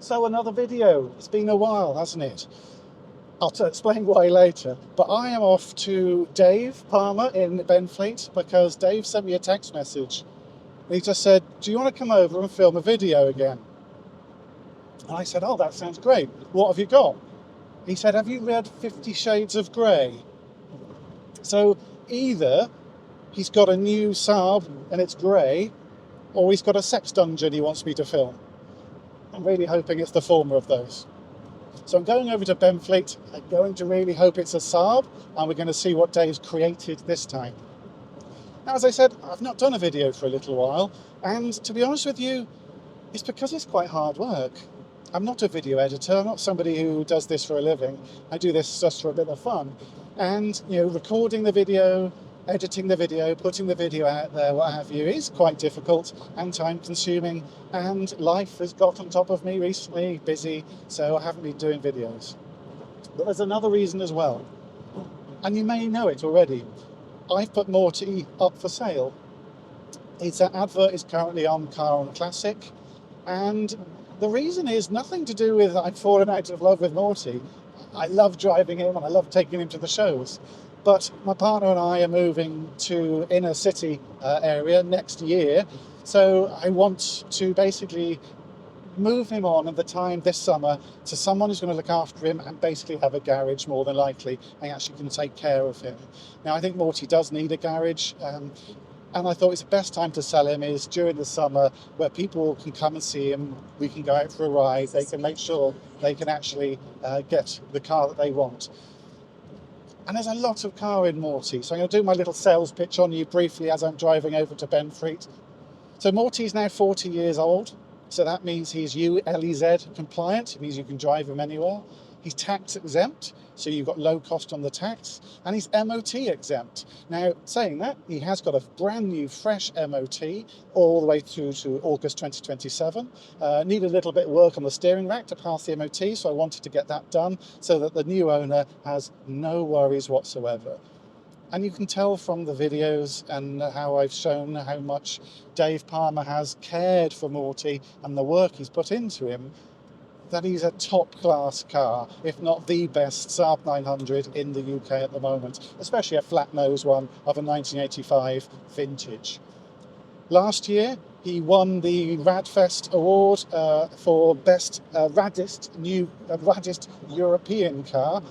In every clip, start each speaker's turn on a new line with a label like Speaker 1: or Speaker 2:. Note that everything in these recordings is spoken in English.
Speaker 1: So another video. It's been a while, hasn't it? I'll explain why later. But I am off to Dave Palmer in Benfleet because Dave sent me a text message. He just said, do you want to come over and film a video again? And I said, oh, that sounds great. What have you got? He said, have you read 50 Shades of Grey? So either he's got a new Saab and it's grey, or he's got a sex dungeon he wants me to film. I'm really hoping it's the former of those. So I'm going over to Benfleet. I'm going to really hope it's a Saab, and we're going to see what Dave's created this time. Now, as I said, I've not done a video for a little while, and to be honest with you, it's because it's quite hard work. I'm not a video editor. I'm not somebody who does this for a living. I do this just for a bit of fun. And, recording the video, editing the video, putting the video out there, what have you, is quite difficult and time consuming, and life has got on top of me recently, busy, so I haven't been doing videos. But there's another reason as well, and you may know it already. I've put Morty up for sale. Its advert is currently on Car and Classic, and the reason is nothing to do with I've fallen out of love with Morty. I love driving him and I love taking him to the shows. But my partner and I are moving to inner city area next year. So I want to basically move him on at the time this summer to someone who's going to look after him and basically have a garage more than likely and actually can take care of him. Now, I think Morty does need a garage. And I thought it's the best time to sell him is during the summer where people can come and see him. We can go out for a ride. They can make sure they can actually get the car that they want. And there's a lot of car in Morty. So I'm going to do my little sales pitch on you briefly as I'm driving over to Benfleet. So Morty's now 40 years old. So that means he's ULEZ compliant. It means you can drive him anywhere. He's tax exempt, so you've got low cost on the tax, and he's MOT exempt. Now, saying that, he has got a brand new, fresh MOT all the way through to August 2027. Need a little bit of work on the steering rack to pass the MOT, so I wanted to get that done so that the new owner has no worries whatsoever. And you can tell from the videos and how I've shown how much Dave Palmer has cared for Morty and the work he's put into him, that he's a top-class car, if not the best Saab 900 in the UK at the moment, especially a flat-nose one of a 1985 vintage. Last year, he won the Radfest award for best raddest European car,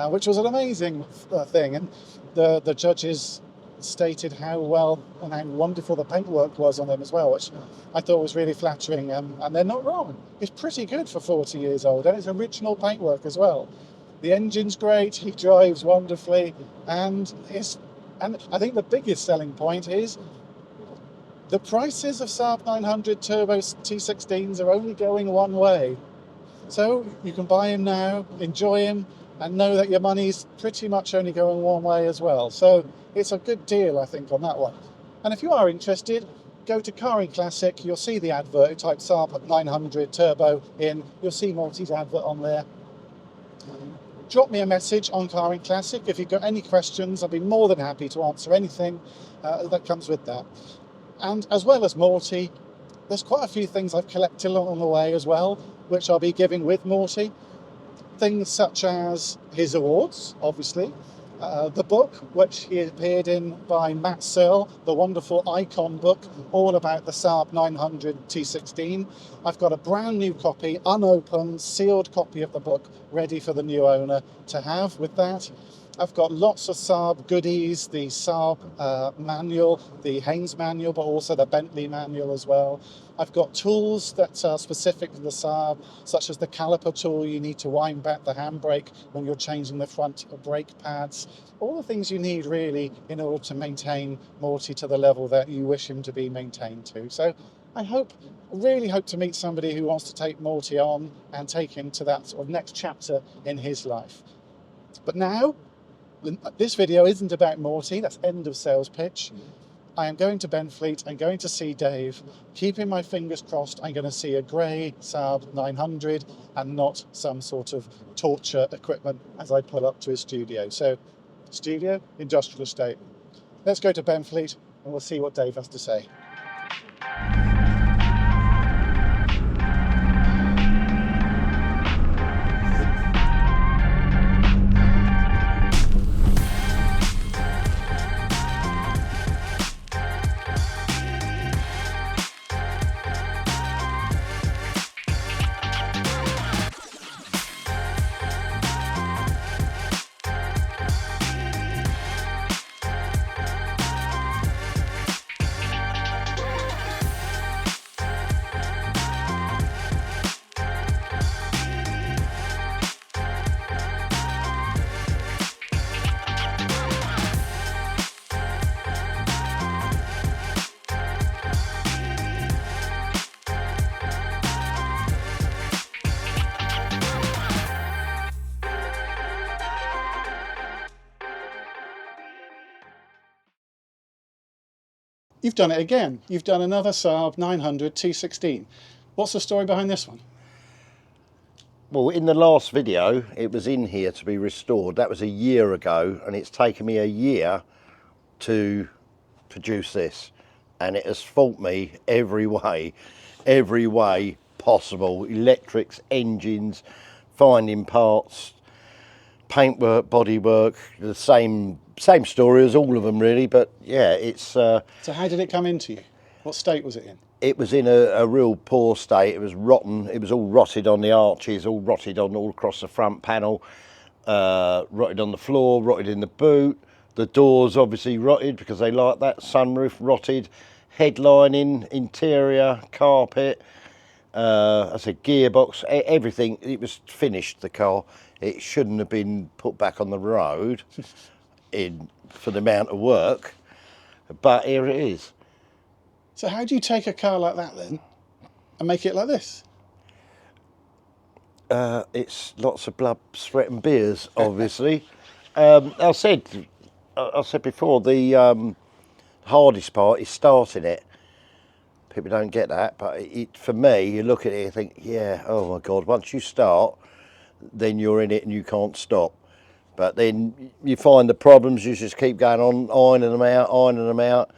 Speaker 1: which was an amazing thing. And the judges stated how well and how wonderful the paintwork was on them as well, which I thought was really flattering, and they're not wrong. It's pretty good for 40 years old, and it's original paintwork as well. The engine's great, he drives wonderfully, and I think the biggest selling point is the prices of Saab 900 Turbo T16s are only going one way. So you can buy him now, enjoy him, and know that your money's pretty much only going one way as well. So it's a good deal, I think, on that one. And if you are interested, go to Car and Classic. You'll see the advert. Type Saab 900 Turbo in. You'll see Morty's advert on there. Drop me a message on Car and Classic. If you've got any questions, I'll be more than happy to answer anything that comes with that. And as well as Morty, there's quite a few things I've collected along the way as well, which I'll be giving with Morty. Things such as his awards, obviously, the book, which he appeared in by Matt Searle, the wonderful Icon book, all about the Saab 900 T16. I've got a brand new copy, unopened, sealed copy of the book, ready for the new owner to have with that. I've got lots of Saab goodies, the Saab manual, the Haynes manual, but also the Bentley manual as well. I've got tools that are specific to the Saab, such as the caliper tool you need to wind back the handbrake when you're changing the front brake pads. All the things you need really in order to maintain Morty to the level that you wish him to be maintained to. So I really hope to meet somebody who wants to take Morty on and take him to that sort of next chapter in his life. But now, this video isn't about Morty, that's end of sales pitch. I am going to Benfleet, I'm going to see Dave. Keeping my fingers crossed, I'm going to see a grey Saab 900 and not some sort of torture equipment as I pull up to his studio. So, studio, industrial estate. Let's go to Benfleet and we'll see what Dave has to say. you've done it again. You've done another Saab 900 T16. What's the story behind this one?
Speaker 2: Well, in the last video, it was in here to be restored. That was a year ago, and it's taken me a year to produce this. And it has faulted me every way possible. Electrics, engines, finding parts, paintwork, bodywork, the same story as all of them really, but yeah, it's...
Speaker 1: So how did it come into you? What state was it in?
Speaker 2: It was in a real poor state. It was rotten. It was all rotted on the arches, all rotted on all across the front panel, rotted on the floor, rotted in the boot. The doors obviously rotted because they like that. Sunroof rotted, headlining, interior, carpet, I said gearbox, everything. It was finished, the car. It shouldn't have been put back on the road for the amount of work, but here it is.
Speaker 1: So how do you take a car like that then and make it like this?
Speaker 2: It's lots of blood, sweat and beers, obviously. I said before, the hardest part is starting it. People don't get that, but for me, you look at it and think, yeah, oh my God, once you start, then you're in it and you can't stop. But then you find the problems, you just keep going on, ironing them out.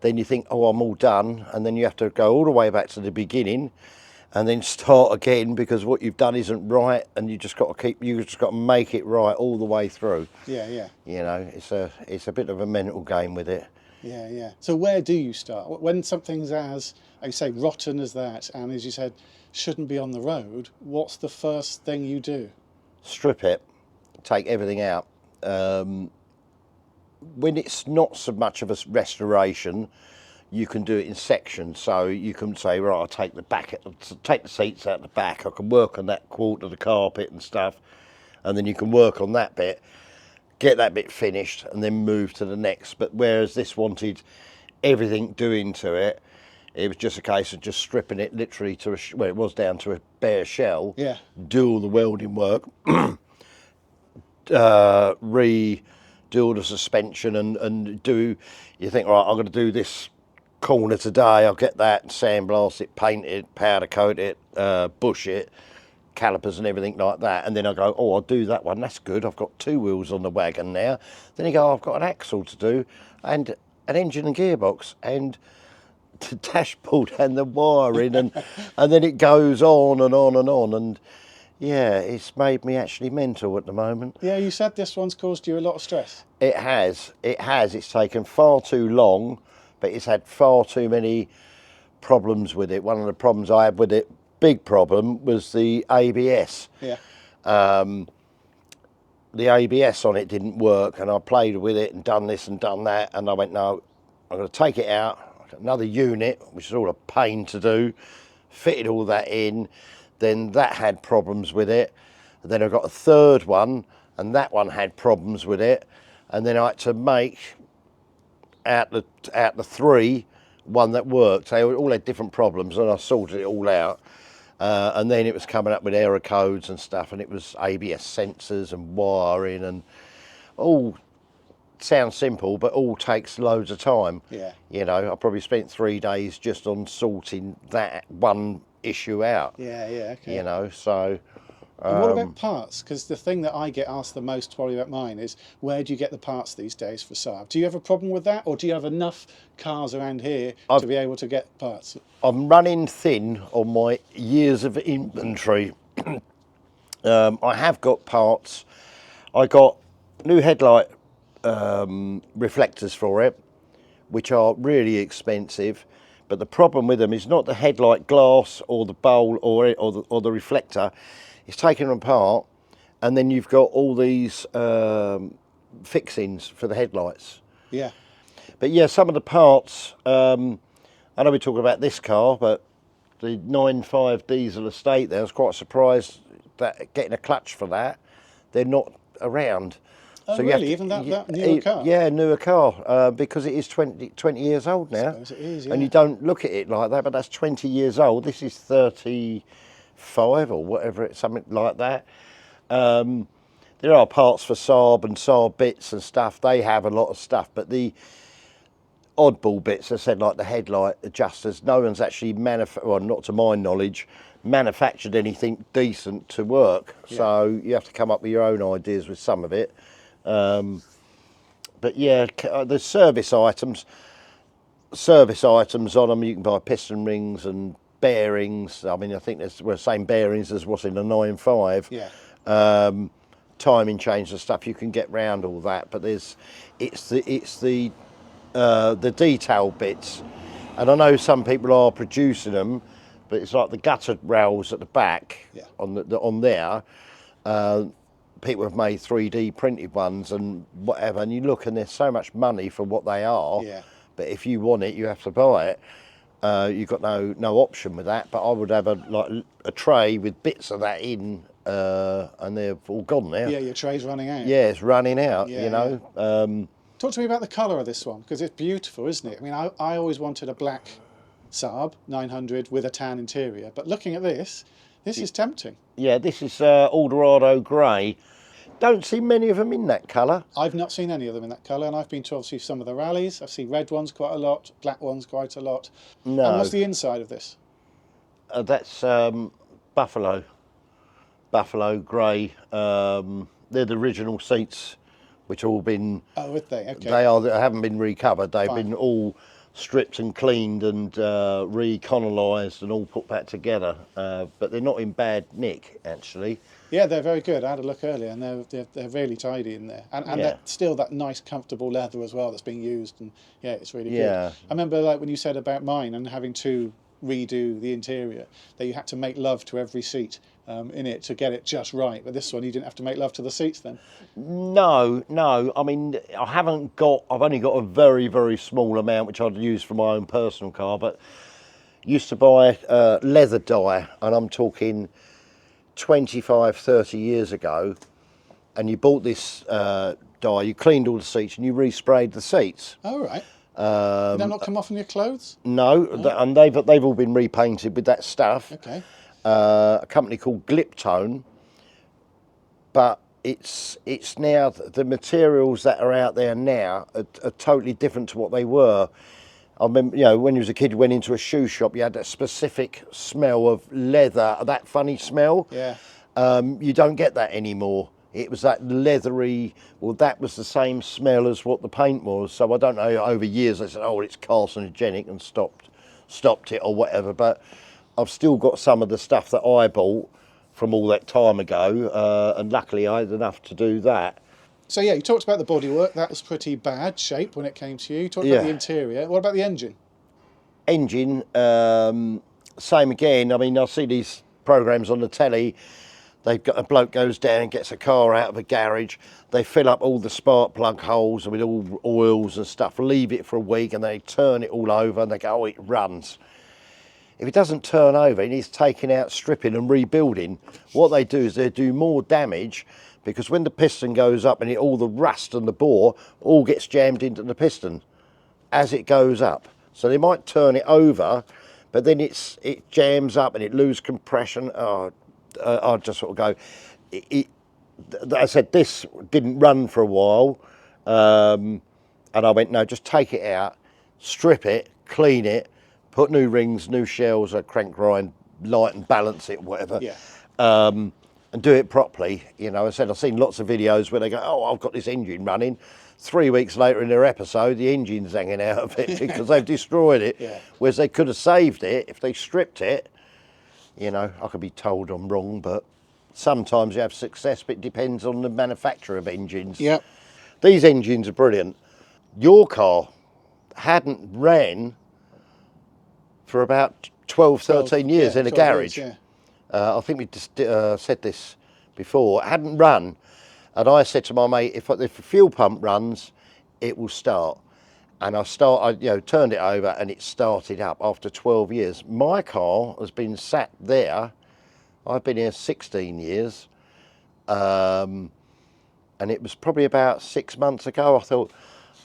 Speaker 2: Then you think, oh, I'm all done. And then you have to go all the way back to the beginning and then start again because what you've done isn't right. And you just got to make it right all the way through.
Speaker 1: Yeah, yeah.
Speaker 2: You know, it's a bit of a mental game with it.
Speaker 1: Yeah, yeah. So where do you start? When something's as you say, rotten as that, and as you said, shouldn't be on the road, what's the first thing you do?
Speaker 2: Strip it, take everything out. When it's not so much of a restoration, you can do it in sections. So you can say, right, I'll take the seats out the back. I can work on that quarter of the carpet and stuff, and then you can work on that bit, get that bit finished, and then move to the next. But whereas this wanted everything doing to it, it was just a case of just stripping it literally it was down to a bare shell.
Speaker 1: Yeah.
Speaker 2: Do all the welding work, redo all the suspension, and you think, right, I'm going to do this corner today. I'll get that, sandblast it, paint it, powder coat it, bush it, calipers and everything like that, and then I go, oh, I'll do that one, that's good, I've got two wheels on the wagon now. Then you go, I've got an axle to do, and an engine and gearbox, and the dashboard and the wiring, and then it goes on and on and on, and yeah, it's made me actually mental at the moment.
Speaker 1: Yeah, you said this one's caused you a lot of stress.
Speaker 2: It has, it's taken far too long, but it's had far too many problems with it. One of the problems I had with it, big problem, was the ABS.
Speaker 1: Yeah.
Speaker 2: The ABS on it didn't work, and I played with it and done this and done that, and I went, no, I'm going to take it out. I got another unit, which is all a pain to do, fitted all that in, then that had problems with it. And then I got a third one, and that one had problems with it, and then I had to make out the three one that worked. They all had different problems, and I sorted it all out. And then it was coming up with error codes and stuff, and it was ABS sensors and wiring, and all sounds simple, but all takes loads of time.
Speaker 1: Yeah.
Speaker 2: You know, I probably spent 3 days just on sorting that one issue out.
Speaker 1: Yeah, yeah, okay.
Speaker 2: You know, so...
Speaker 1: And what about parts? Because the thing that I get asked the most probably about mine is, where do you get the parts these days for Saab? Do you have a problem with that, or do you have enough cars around here to be able to get parts?
Speaker 2: I'm running thin on my years of inventory. I have got parts. I got new headlight reflectors for it, which are really expensive. But the problem with them is not the headlight glass or the bowl or the reflector. It's taken them apart, and then you've got all these fixings for the headlights.
Speaker 1: Yeah.
Speaker 2: But yeah, some of the parts, I know we're talking about this car, but the 9.5 diesel estate there, I was quite surprised that getting a clutch for that, they're not around.
Speaker 1: Oh, so really? Even that newer car?
Speaker 2: Yeah, newer car, because it is 20 years old now.
Speaker 1: I suppose it is, yeah.
Speaker 2: And you don't look at it like that, but that's 20 years old. This is 35 or whatever, something like that. There are parts for Saab and Saab bits and stuff. They have a lot of stuff, but oddball bits. I said, like the headlight adjusters. No one's actually well, not to my knowledge, manufactured anything decent to work.
Speaker 1: Yeah.
Speaker 2: So you have to come up with your own ideas with some of it. But yeah, the service items on them. You can buy piston rings and bearings. I mean, I think there's the same bearings as what's in the 9.5.
Speaker 1: Yeah.
Speaker 2: Timing chains and stuff. You can get round all that, but it's the detail bits, and I know some people are producing them, but it's like the gutter rails at the back.
Speaker 1: Yeah.
Speaker 2: on there. People have made 3D printed ones and whatever, and you look and there's so much money for what they are.
Speaker 1: Yeah.
Speaker 2: But if you want it, you have to buy it. You've got no option with that. But I would have a tray with bits of that in, and they're all gone now.
Speaker 1: Yeah, your tray's running out.
Speaker 2: Yeah, it's running out.
Speaker 1: Yeah,
Speaker 2: you know.
Speaker 1: Talk to me about the colour of this one, because it's beautiful, isn't it? I mean, I always wanted a black Saab 900 with a tan interior, but looking at this is tempting.
Speaker 2: Yeah, this is Eldorado grey. Don't see many of them in that colour.
Speaker 1: I've not seen any of them in that colour, and I've been to obviously some of the rallies. I've seen red ones quite a lot, black ones quite a lot.
Speaker 2: No.
Speaker 1: And what's the inside of this?
Speaker 2: That's buffalo grey. They're the original seats, which have all been.
Speaker 1: Oh, have they? Okay.
Speaker 2: They haven't been recovered. They've
Speaker 1: Fine.
Speaker 2: been all stripped and cleaned and recolonized and all put back together. But they're not in bad nick, actually.
Speaker 1: Yeah, they're very good. I had a look earlier, and they're really tidy in there, and
Speaker 2: Yeah.
Speaker 1: they're still that nice, comfortable leather as well that's being used, and yeah, it's really good.
Speaker 2: Yeah.
Speaker 1: I remember like when you said about mine and having to redo the interior, that you had to make love to every seat in it to get it just right. But this one, you didn't have to make love to the seats then.
Speaker 2: No. I mean, I've only got a very, very small amount which I'd use for my own personal car. But used to buy leather dye, and I'm talking 25, 30 years ago. And you bought this dye, you cleaned all the seats, and you resprayed the seats.
Speaker 1: Oh right. Did that not come off on your clothes?
Speaker 2: No, and they've all been repainted with that stuff.
Speaker 1: Okay.
Speaker 2: A company called Gliptone, but it's now the materials that are out there now are totally different to what they were. I remember, when you was a kid, you went into a shoe shop, you had that specific smell of leather, that funny smell.
Speaker 1: Yeah.
Speaker 2: You don't get that anymore. It was that leathery, that was the same smell as what the paint was. So I don't know, over years they said, oh, it's carcinogenic and stopped it or whatever. But I've still got some of the stuff that I bought from all that time ago. And luckily I had enough to do that.
Speaker 1: So yeah, you talked about the bodywork. That was pretty bad shape when it came to you. You talked about the interior. What about the engine?
Speaker 2: Engine, same again. I mean, I see these programs on the telly. They've got a bloke goes down and gets a car out of a garage. They fill up all the spark plug holes with all oils and stuff, leave it for a week, and they turn it all over and they go, oh, it runs. If it doesn't turn over, it needs taking out, stripping and rebuilding. What they do is they do more damage, because when the piston goes up and all the rust and the bore all gets jammed into the piston as it goes up. So they might turn it over, but then it jams up and it loses compression. I'd just sort of go, I said, this didn't run for a while. And I went, no, just take it out, strip it, clean it, put new rings, new shells, a crank grind, light and balance it, whatever.
Speaker 1: Yeah.
Speaker 2: And do it properly. I said, I've seen lots of videos where they go, oh, I've got this engine running. 3 weeks later in their episode, the engine's hanging out of it because they've destroyed it.
Speaker 1: Yeah.
Speaker 2: Whereas they could have saved it if they stripped it. I could be told I'm wrong, but sometimes you have success, but it depends on the manufacturer of engines.
Speaker 1: Yep.
Speaker 2: These engines are brilliant. Your car hadn't ran for about 12, 13 years in a
Speaker 1: 12
Speaker 2: garage.
Speaker 1: years, yeah.
Speaker 2: I think we just said this before. It hadn't run, and I said to my mate, if the fuel pump runs, it will start. And I turned it over, and it started up after 12 years. My car has been sat there. I've been here 16 years, and it was probably about 6 months ago. I thought,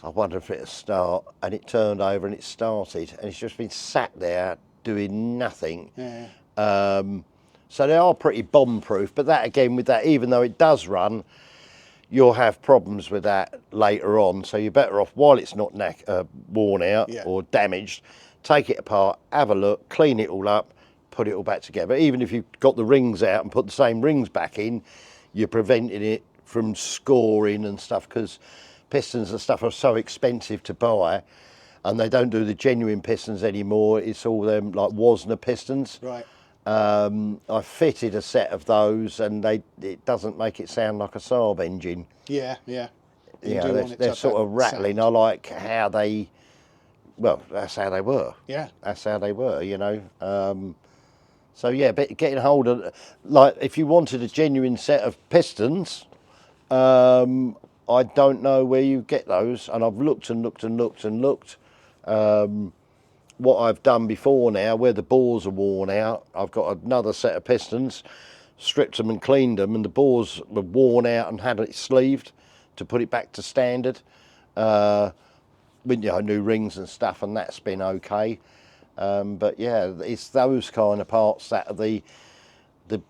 Speaker 2: I wonder if it'll start, and it turned over and it started, and it's just been sat there doing nothing.
Speaker 1: Yeah.
Speaker 2: So they are pretty bomb-proof, but that again, with that, even though it does run, you'll have problems with that later on. So you're better off, while it's not worn out or damaged, take it apart, have a look, clean it all up, put it all back together. Even if you've got the rings out and put the same rings back in, you're preventing it from scoring and stuff, because pistons and stuff are so expensive to buy, and they don't do the genuine pistons anymore. It's all them like Wasner pistons.
Speaker 1: Right.
Speaker 2: I fitted a set of those, and it doesn't make it sound like a Saab engine.
Speaker 1: Yeah, yeah.
Speaker 2: They're sort of rattling.
Speaker 1: Sound.
Speaker 2: I like how they, well, that's how they were.
Speaker 1: Yeah.
Speaker 2: That's how they were, you know. So yeah, but getting hold of, like, if you wanted a genuine set of pistons, I don't know where you get those, and I've looked and looked and looked and looked. What I've done before now, where the bores are worn out, I've got another set of pistons, stripped them and cleaned them, and the bores were worn out and had it sleeved to put it back to standard. With, you know, new rings and stuff, and that's been okay. But yeah, it's those kind of parts that are the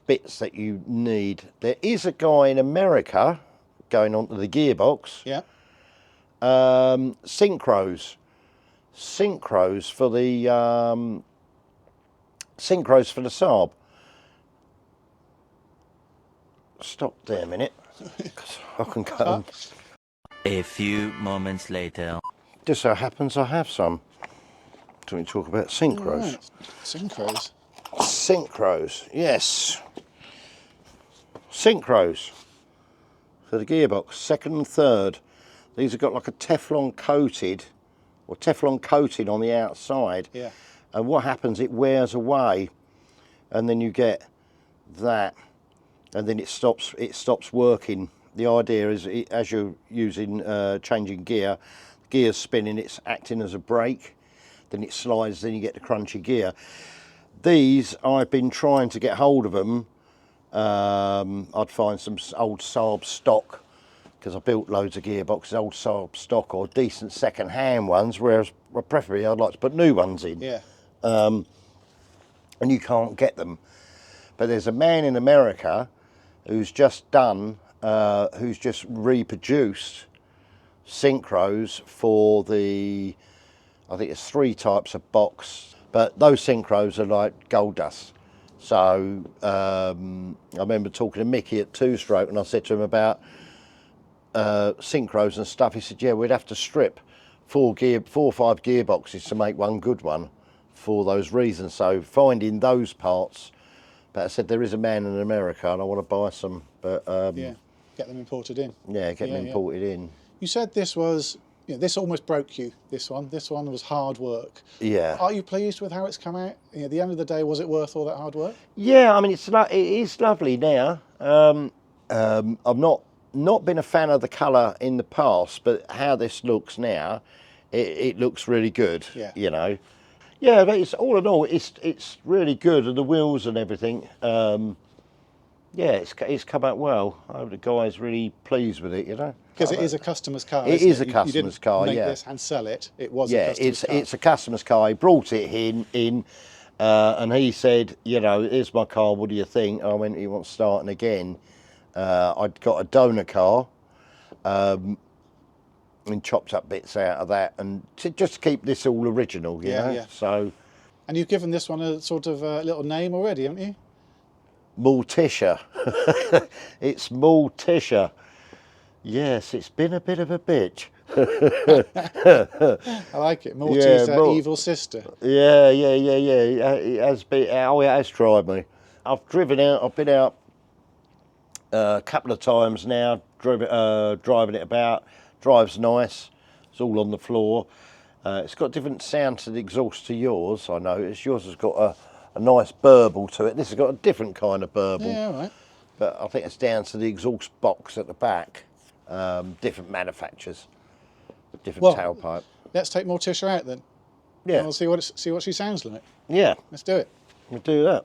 Speaker 2: bits that you need. There is a guy in America going on to the gearbox.
Speaker 1: Yeah.
Speaker 2: Synchros for the Saab. Stop there a minute. 'Cause I can go.
Speaker 3: A few moments later.
Speaker 2: Just so happens I have some. Do we talk about synchros?
Speaker 1: Right. Synchros.
Speaker 2: Synchros, yes. Synchros for the gearbox, second and third. These have got like a Teflon coating on the outside.
Speaker 1: Yeah.
Speaker 2: And what happens, it wears away, and then you get that, and then it stops working. The idea is, as you're using changing gear, gear's spinning, it's acting as a brake, then it slides, then you get the crunchy gear. These, I've been trying to get hold of them. I'd find some old Saab stock, because I built loads of gearboxes, old Saab stock or decent second-hand ones, whereas preferably I'd like to put new ones in.
Speaker 1: Yeah.
Speaker 2: And you can't get them. But there's a man in America who's just reproduced synchros for the, I think it's 3 types of box, but those synchros are like gold dust. So I remember talking to Mickey at Two Stroke, and I said to him about synchros and stuff. He said, yeah, we'd have to strip 4 or 5 gearboxes to make one good one for those reasons. So finding those parts, but I said there is a man in America and I want to buy some, but
Speaker 1: Yeah. Get them imported in.
Speaker 2: yeah, get them imported in.
Speaker 1: You said this was, you know, this almost broke you, this one. This one was hard work.
Speaker 2: Yeah.
Speaker 1: Are you pleased with how it's come out? You know, at the end of the day, was it worth all that hard work?
Speaker 2: Yeah, I mean, it is lovely now. I've not been a fan of the colour in the past, but how this looks now, it looks really good.
Speaker 1: Yeah.
Speaker 2: You know. Yeah, but it's all in all, it's really good, and the wheels and everything. Yeah, it's come out well. I hope the guy's really pleased with it, you know.
Speaker 1: Because it is a customer's car.
Speaker 2: It
Speaker 1: isn't
Speaker 2: is a
Speaker 1: You
Speaker 2: customer's
Speaker 1: didn't
Speaker 2: car,
Speaker 1: make
Speaker 2: yeah.
Speaker 1: this and sell it. It was
Speaker 2: Yeah,
Speaker 1: a customer's car.
Speaker 2: it's a customer's car. He brought it in, and he said, you know, here's my car. What do you think? I went, he wants starting again. I'd got a donor car, and chopped up bits out of that, and just to keep this all original, you know.
Speaker 1: Yeah.
Speaker 2: So,
Speaker 1: And you've given this one a sort of little name already, haven't you?
Speaker 2: Morticia. It's Morticia. Yes, it's been a bit of a bitch.
Speaker 1: I like it. Morty's evil sister.
Speaker 2: Yeah. It has been. Oh, it has tried me. I've driven out. I've been out a couple of times now. Driving it about. Drives nice. It's all on the floor. It's got different sound to the exhaust to yours. I noticed yours has got a nice burble to it. This has got a different kind of burble.
Speaker 1: Yeah, all right.
Speaker 2: But I think it's down to the exhaust box at the back. Different manufacturers, different tailpipe.
Speaker 1: Let's take Morticia out then.
Speaker 2: Yeah.
Speaker 1: And we'll see what she sounds like.
Speaker 2: Yeah.
Speaker 1: Let's do it.
Speaker 2: We'll do that.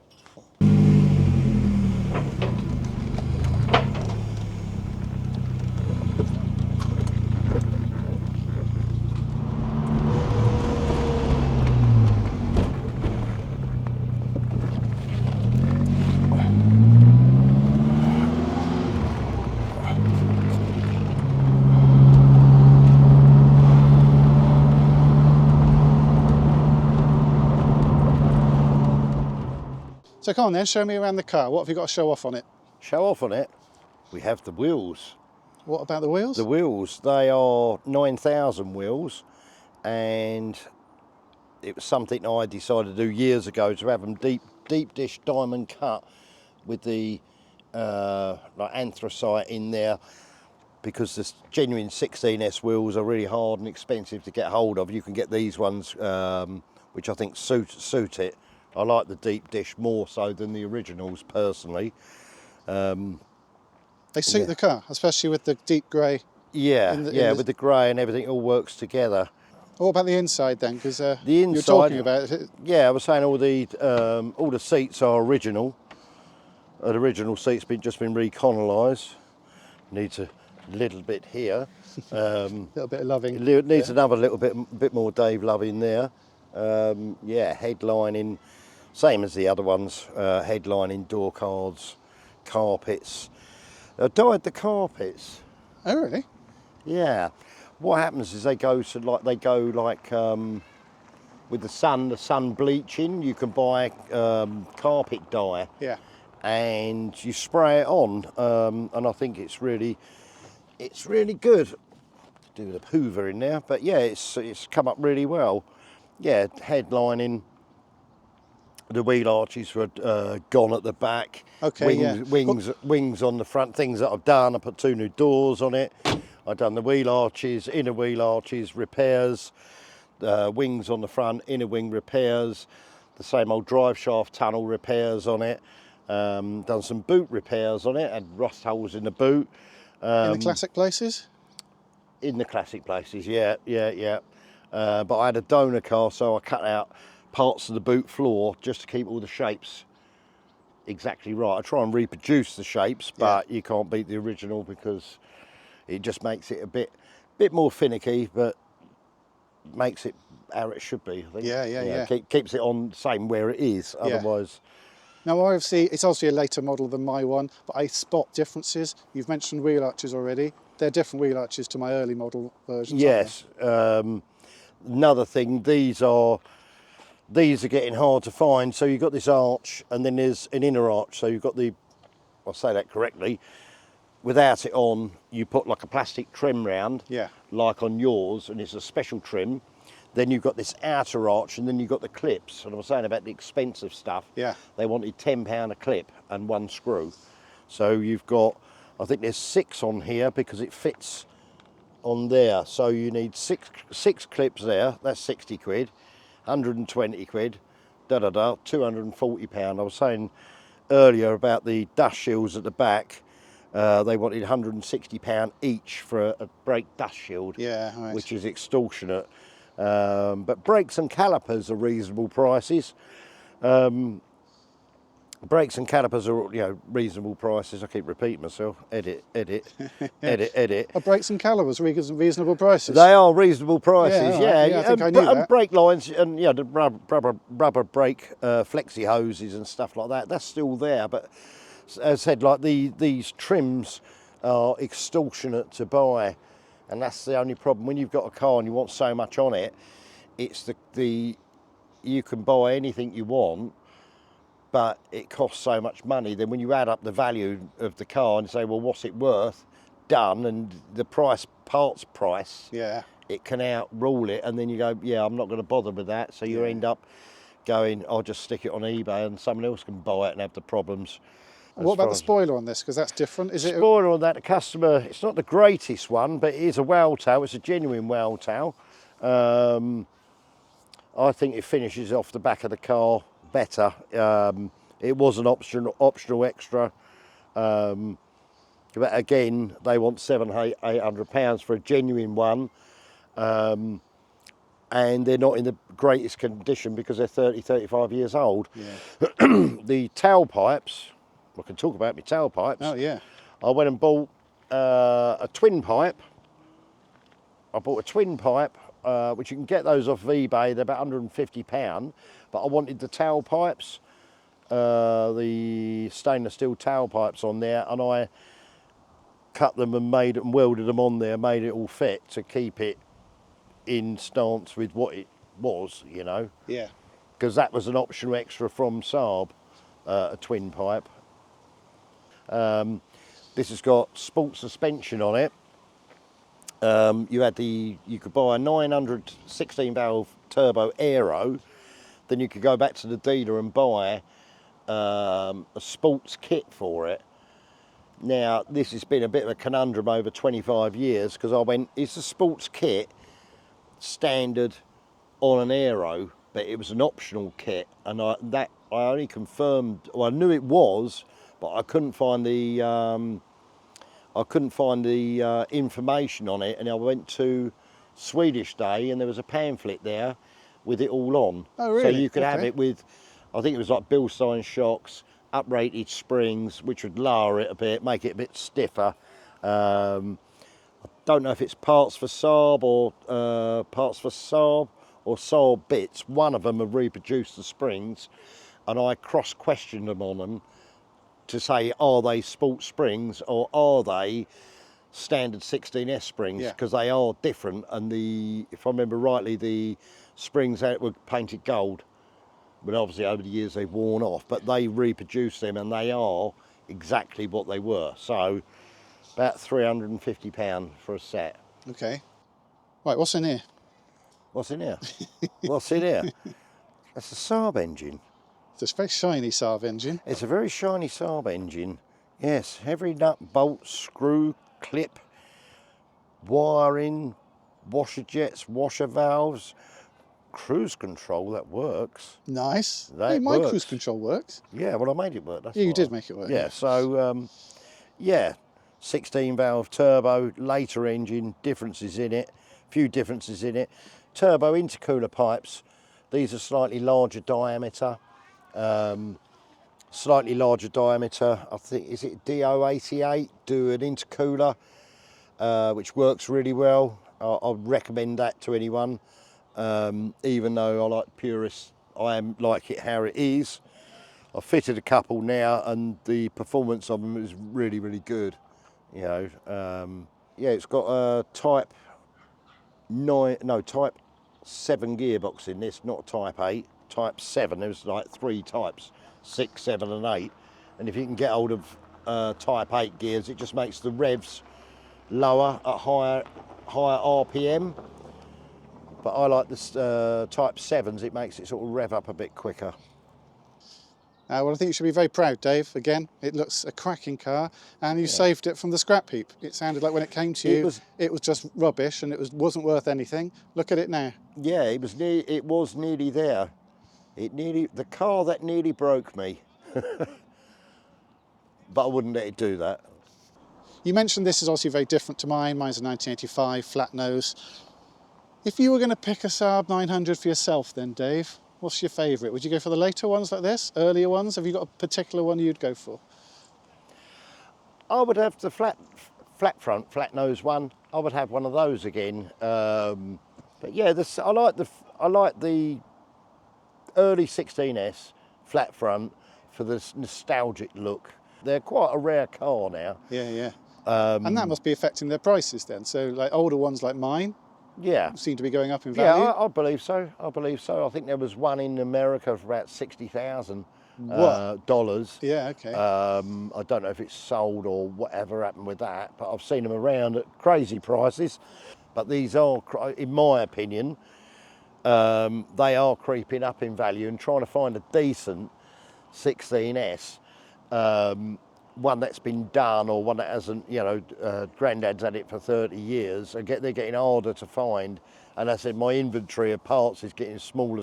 Speaker 1: So come on then, show me around the car. What have you got to show off on it?
Speaker 2: Show off on it, we have the wheels.
Speaker 1: What about the wheels?
Speaker 2: The wheels, they are 9,000 wheels, and it was something I decided to do years ago, to have them deep dish diamond cut with the like anthracite in there, because the genuine 16S wheels are really hard and expensive to get hold of. You can get these ones which I think suit it. I like the deep dish more so than the originals personally.
Speaker 1: They suit the car, especially with the deep grey.
Speaker 2: With the grey and everything, all works together.
Speaker 1: What about the inside then? Because
Speaker 2: The
Speaker 1: you're
Speaker 2: inside,
Speaker 1: talking about it.
Speaker 2: yeah, I was saying all the seats are original. The original seats just been recolonised. Needs a little bit here.
Speaker 1: A little bit of loving.
Speaker 2: Needs another little bit more Dave loving there. Headlining, same as the other ones. Headlining, door cards, carpets. I dyed the carpets.
Speaker 1: Oh really?
Speaker 2: Yeah. What happens is they go like with the sun bleaching. You can buy carpet dye.
Speaker 1: Yeah.
Speaker 2: And you spray it on, and I think it's really good. Do the Hoover in there, but yeah, it's come up really well. Yeah, headlining. The wheel arches were gone at the back.
Speaker 1: Okay,
Speaker 2: Wings on the front. Things that I've done. I put 2 new doors on it. I've done the wheel arches, inner wheel arches repairs, wings on the front, inner wing repairs, the same old drive shaft tunnel repairs on it. Done some boot repairs on it, and rust holes in the boot.
Speaker 1: In the classic places?
Speaker 2: In the classic places, yeah. But I had a donor car, so I cut out parts of the boot floor just to keep all the shapes exactly right. I try and reproduce the shapes, but you can't beat the original because it just makes it a bit more finicky, but makes it how it should be, I think.
Speaker 1: Yeah.
Speaker 2: Keeps it on same where it is, otherwise.
Speaker 1: Now, obviously, it's obviously a later model than my one, but I spot differences. You've mentioned wheel arches already. They're different wheel arches to my early model versions.
Speaker 2: Yes. Another thing, these are getting hard to find. So you've got this arch, and then there's an inner arch. So you've got I'll say that correctly. Without it on, you put like a plastic trim round, like on yours, and it's a special trim. Then you've got this outer arch, and then you've got the clips. And I was saying about the expensive stuff.
Speaker 1: Yeah.
Speaker 2: They wanted £10 a clip and 1 screw. So you've got, I think there's 6 on here because it fits on there. So you need six clips there. That's 60 quid, 120 quid, £240. I was saying earlier about the dust shields at the back. They wanted £160 each for a brake dust shield,
Speaker 1: right.
Speaker 2: which is extortionate. But brakes and calipers are reasonable prices. Brakes and calipers are reasonable prices. I keep repeating myself. Edit.
Speaker 1: Are brakes and calipers reasonable prices?
Speaker 2: They are reasonable prices.
Speaker 1: I think I knew that.
Speaker 2: And brake lines and the rubber brake flexi hoses and stuff like that. That's still there, but as I said, like these trims are extortionate to buy. And that's the only problem. When you've got a car and you want so much on it, it's you can buy anything you want, but it costs so much money. Then when you add up the value of the car and say, well, what's it worth? Done, and the parts price, it can outrule it. And then you go, I'm not going to bother with that. So you end up going, I'll just stick it on eBay and someone else can buy it and have the problems.
Speaker 1: What about the spoiler on this? Because that's different. Is it?
Speaker 2: Spoiler on that, the customer, it's not the greatest one, but it is a whale tail. It's a genuine whale tail. I think it finishes off the back of the car better. It was an optional extra. But again, they want £700-800 for a genuine one. And they're not in the greatest condition because they're 30-35 years old. The tailpipes, I can talk about my tailpipes.
Speaker 1: Oh yeah.
Speaker 2: I went and bought a twin pipe. I bought a twin pipe, which you can get those off eBay. They're about £150. But I wanted the tailpipes, the stainless steel tailpipes on there, and I cut them and welded them on there, made it all fit to keep it in stance with what it was,
Speaker 1: Yeah.
Speaker 2: because that was an optional extra from Saab. a twin pipe. This has got sport suspension on it. You could buy a 900 16 valve turbo aero, then you could go back to the dealer and buy a sports kit for it. Now, this has been a bit of a conundrum over 25 years because I went, is the sports kit standard on an aero? But it was an optional kit, and I only confirmed. Well, I knew it was, but I couldn't find the information on it. And I went to Swedish Day, and there was a pamphlet there with it all on.
Speaker 1: Oh, really?
Speaker 2: So you could have
Speaker 1: Okay.
Speaker 2: it with, I think it was like Bilstein shocks, uprated springs, which would lower it a bit, make it a bit stiffer. I don't know if it's parts for Saab or Saab bits. One of them have reproduced the springs, and I cross-questioned them on them to say, are they sports springs or are they standard 16S springs?
Speaker 1: Yeah.
Speaker 2: Because they are different, and if I remember rightly, the springs out were painted gold. But obviously over the years they've worn off, but they reproduced them and they are exactly what they were. So about £350 for a set.
Speaker 1: Okay. Right, what's in here?
Speaker 2: What's in here? What's in here? That's a Saab engine.
Speaker 1: It's a very shiny Saab engine.
Speaker 2: It's a very shiny Saab engine. Yes, every nut, bolt, screw, clip, wiring, washer jets, washer valves, cruise control that works.
Speaker 1: Nice.
Speaker 2: That
Speaker 1: Hey, my
Speaker 2: works.
Speaker 1: cruise control works.
Speaker 2: Yeah, well, I made it work. That's
Speaker 1: Yeah, you
Speaker 2: why.
Speaker 1: did make it work.
Speaker 2: Yeah, so, 16 valve turbo, later engine, differences in it, few differences in it. Turbo intercooler pipes, these are slightly larger diameter. I think, is it DO88? Do an intercooler, which works really well. I'd recommend that to anyone. Even though I like purists, I like it how it is. I've fitted a couple now, and the performance of them is really, really good. You know, it's got a Type 7 gearbox in this, not Type 8. Type 7. There's like 3 types, 6, 7, and 8. And if you can get hold of Type 8 gears, it just makes the revs lower at higher RPM. But I like this Type 7s, it makes it sort of rev up a bit quicker.
Speaker 1: Well, I think you should be very proud, Dave. Again, it looks a cracking car, and you saved it from the scrap heap. It sounded like when it came to you, it was just rubbish and it wasn't worth anything. Look at it now.
Speaker 2: Yeah, it was nearly there. The car that nearly broke me. But I wouldn't let it do that.
Speaker 1: You mentioned this is obviously very different to mine. Mine's a 1985 flat nose. If you were going to pick a Saab 900 for yourself then, Dave, what's your favourite? Would you go for the later ones like this, earlier ones? Have you got a particular one you'd go for?
Speaker 2: I would have the flat nose one. I would have one of those again. But yeah, I like the early 16S flat front for this nostalgic look. They're quite a rare car now.
Speaker 1: Yeah. And that must be affecting their prices then. So like older ones like mine,
Speaker 2: yeah,
Speaker 1: seem to be going up in value.
Speaker 2: Yeah, I believe so. I think there was one in America for about $60,000 dollars.
Speaker 1: Yeah, okay.
Speaker 2: I don't know if it's sold or whatever happened with that, but I've seen them around at crazy prices. But these are, in my opinion, they are creeping up in value, and trying to find a decent 16S, one that's been done or one that hasn't, Grandad's had it for 30 years, they're getting harder to find. And I said, my inventory of parts is getting smaller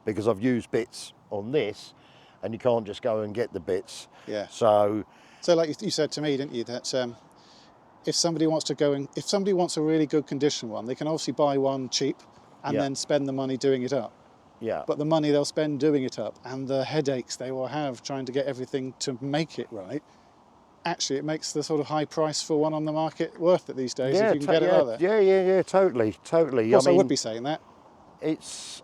Speaker 2: because I've used bits on this, and you can't just go and get the bits.
Speaker 1: Yeah.
Speaker 2: So
Speaker 1: like you said to me, didn't you, that if somebody wants a really good condition one, they can obviously buy one cheap and then spend the money doing it up.
Speaker 2: yeah.
Speaker 1: But the money they'll spend doing it up and the headaches they will have trying to get everything to make it right, actually it makes the sort of high price for one on the market worth it these days if you can get it out there.
Speaker 2: Yeah, totally.
Speaker 1: Of course, I would be saying that.
Speaker 2: It's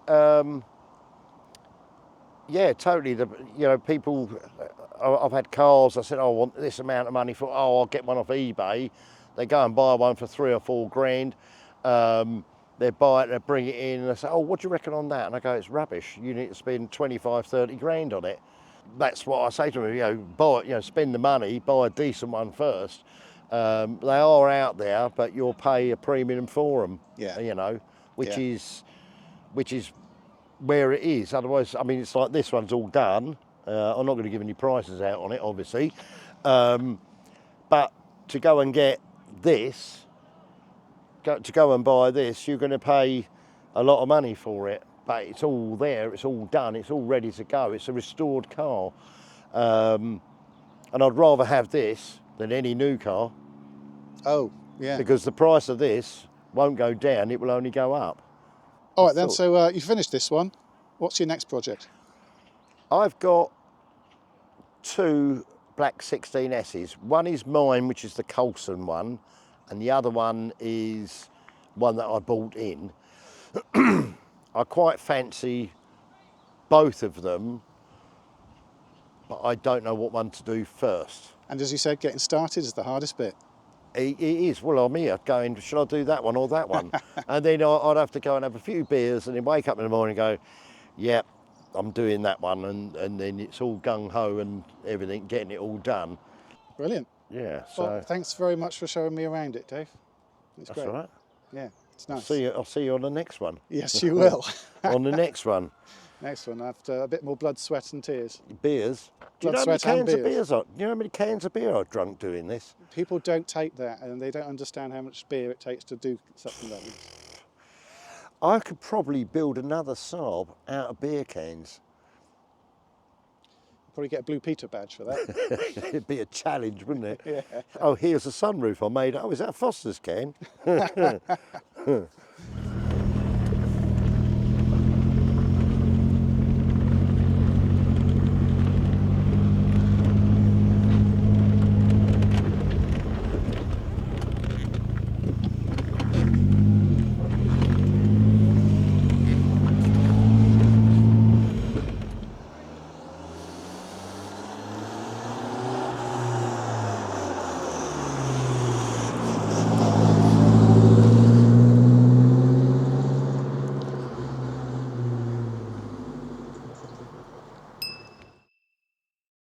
Speaker 2: totally. People. I've had cars. I said, I want this amount of money for. I'll get one off eBay. They go and buy one for $3 or $4 grand. They buy it, they bring it in, and they say, oh, what do you reckon on that? And I go, it's rubbish. You need to spend 25, 30 grand on it. That's what I say to them. Buy, spend the money, buy a decent one first. They are out there, but you'll pay a premium for them.
Speaker 1: Yeah.
Speaker 2: Which
Speaker 1: Yeah.
Speaker 2: is where it is. Otherwise, I mean, it's like this one's all done. I'm not going to give any prices out on it, obviously. But to go and get this, to go and buy this, you're going to pay a lot of money for it. But it's all there, it's all done, it's all ready to go. It's a restored car. And I'd rather have this than any new car.
Speaker 1: Oh, yeah.
Speaker 2: Because the price of this won't go down, it will only go up.
Speaker 1: All right then, so you finished this one. What's your next project?
Speaker 2: I've got 2 black 16Ss. One is mine, which is the Coulson one, and the other one is one that I bought in. I quite fancy both of them, but I don't know what one to do first.
Speaker 1: And as you said, getting started is the hardest bit.
Speaker 2: It is. Well, I'm here going, should I do that one or that one? And then I'd have to go and have a few beers and then wake up in the morning and go, yep, I'm doing that one. And then it's all gung-ho and everything, getting it all done.
Speaker 1: Brilliant.
Speaker 2: Yeah. So
Speaker 1: Well, thanks very much for showing me around it, Dave. It's
Speaker 2: that's
Speaker 1: great.
Speaker 2: all right.
Speaker 1: Yeah, it's nice.
Speaker 2: I'll see you on the next one.
Speaker 1: Yes, you will.
Speaker 2: On the next one.
Speaker 1: Next one, after a bit more blood, sweat and tears.
Speaker 2: Beers. Do you
Speaker 1: Blood,
Speaker 2: know how many
Speaker 1: sweat and
Speaker 2: cans of
Speaker 1: beers.
Speaker 2: beers? Do you know how many cans of beer I've drunk doing this?
Speaker 1: People don't take that and they don't understand how much beer it takes to do something like this.
Speaker 2: I could probably build another Saab out of beer cans.
Speaker 1: Probably get a Blue Peter badge for that.
Speaker 2: It'd be a challenge, wouldn't it?
Speaker 1: Yeah.
Speaker 2: Oh, here's a sunroof I made. Oh, is that a Foster's can?